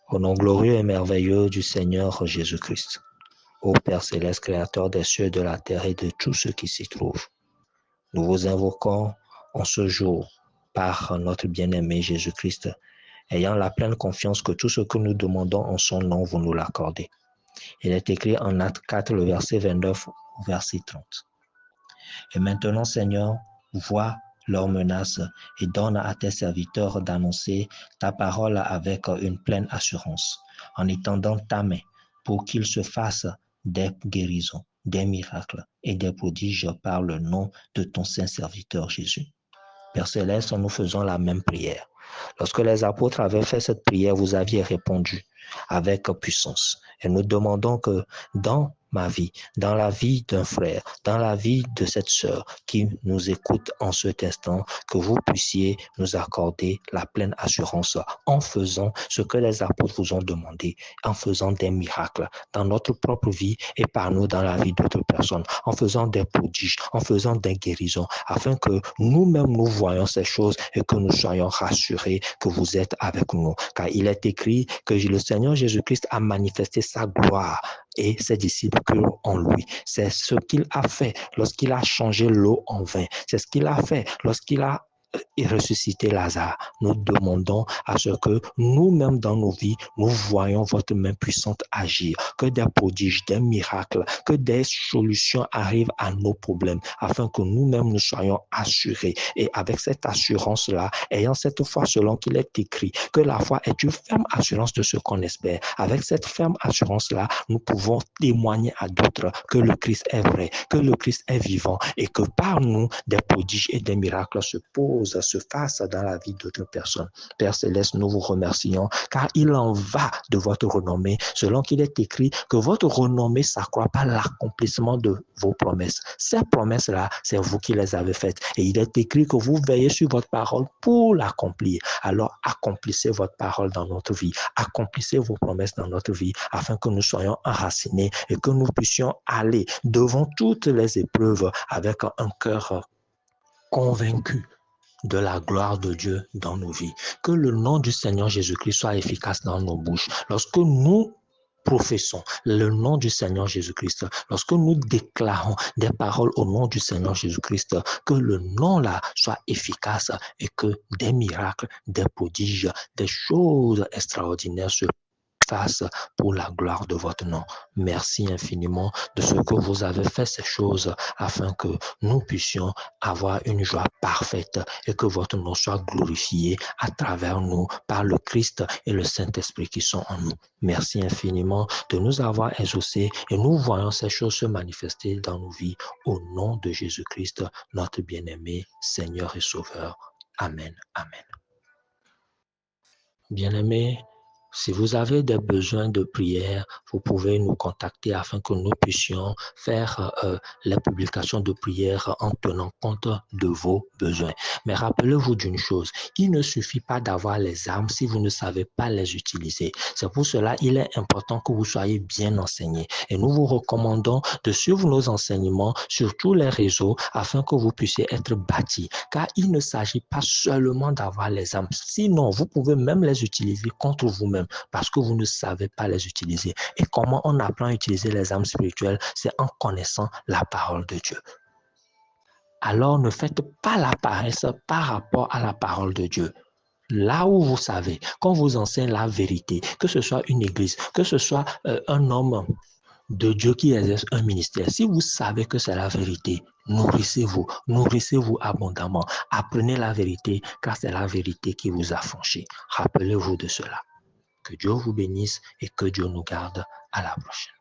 Au nom glorieux et merveilleux du Seigneur Jésus-Christ, ô Père céleste, créateur des cieux et de la terre et de tout ce qui s'y trouve, nous vous invoquons en ce jour par notre bien-aimé Jésus-Christ, ayant la pleine confiance que tout ce que nous demandons en son nom, vous nous l'accordez. Il est écrit en Actes 4, le verset 29 au verset 30. Et maintenant, Seigneur, vois leurs menaces et donne à tes serviteurs d'annoncer ta parole avec une pleine assurance, en étendant ta main pour qu'il se fasse des guérisons, des miracles et des prodiges par le nom de ton saint serviteur Jésus. Père Céleste, nous faisons la même prière. Lorsque les apôtres avaient fait cette prière, vous aviez répondu avec puissance. Et nous demandons que dans ma vie, dans la vie d'un frère, dans la vie de cette sœur qui nous écoute en cet instant, que vous puissiez nous accorder la pleine assurance en faisant ce que les apôtres vous ont demandé, en faisant des miracles dans notre propre vie et par nous dans la vie d'autres personnes, en faisant des prodiges, en faisant des guérisons, afin que nous-mêmes nous voyons ces choses et que nous soyons rassurés que vous êtes avec nous. Car il est écrit que le Seigneur Jésus-Christ a manifesté sa gloire et ses disciples en lui. C'est ce qu'il a fait lorsqu'il a changé l'eau en vin. C'est ce qu'il a fait lorsqu'il a ressuscité Lazare. Nous demandons à ce que nous-mêmes dans nos vies, nous voyons votre main puissante agir, que des prodiges, des miracles, que des solutions arrivent à nos problèmes, afin que nous-mêmes nous soyons assurés. Et avec cette assurance-là, ayant cette foi selon qu'il est écrit, que la foi est une ferme assurance de ce qu'on espère. Avec cette ferme assurance-là, nous pouvons témoigner à d'autres que le Christ est vrai, que le Christ est vivant et que par nous, des prodiges et des miracles se fassent dans la vie d'autres personnes. Père Céleste, nous vous remercions car il en va de votre renommée, selon qu'il est écrit que votre renommée s'accroît par l'accomplissement de vos promesses. Ces promesses-là, c'est vous qui les avez faites. Et il est écrit que vous veillez sur votre parole pour l'accomplir. Alors accomplissez votre parole dans notre vie. Accomplissez vos promesses dans notre vie afin que nous soyons enracinés et que nous puissions aller devant toutes les épreuves avec un cœur convaincu de la gloire de Dieu dans nos vies. Que le nom du Seigneur Jésus-Christ soit efficace dans nos bouches. Lorsque nous professons le nom du Seigneur Jésus-Christ, lorsque nous déclarons des paroles au nom du Seigneur Jésus-Christ, que le nom-là soit efficace et que des miracles, des prodiges, des choses extraordinaires se fasse pour la gloire de votre nom. Merci infiniment de ce que vous avez fait ces choses afin que nous puissions avoir une joie parfaite et que votre nom soit glorifié à travers nous par le Christ et le Saint-Esprit qui sont en nous. Merci infiniment de nous avoir exaucés et nous voyons ces choses se manifester dans nos vies au nom de Jésus-Christ, notre bien-aimé Seigneur et Sauveur. Amen. Amen. Bien-aimés, si vous avez des besoins de prière, vous pouvez nous contacter afin que nous puissions faire les publications de prière en tenant compte de vos besoins. Mais rappelez-vous d'une chose, il ne suffit pas d'avoir les armes si vous ne savez pas les utiliser. C'est pour cela qu'il est important que vous soyez bien enseignés. Et nous vous recommandons de suivre nos enseignements sur tous les réseaux afin que vous puissiez être bâtis. Car il ne s'agit pas seulement d'avoir les armes. Sinon, vous pouvez même les utiliser contre vous-même parce que vous ne savez pas les utiliser. Et comment on apprend à utiliser les armes spirituelles? C'est en connaissant la parole de Dieu. Alors ne faites pas la paresse par rapport à la parole de Dieu. Là où vous savez, qu'on vous enseigne la vérité, que ce soit une église, que ce soit un homme de Dieu qui exerce un ministère, si vous savez que c'est la vérité, nourrissez-vous abondamment. Apprenez la vérité, car c'est la vérité qui vous a franchi. Rappelez-vous de cela. Que Dieu vous bénisse et que Dieu nous garde. À la prochaine.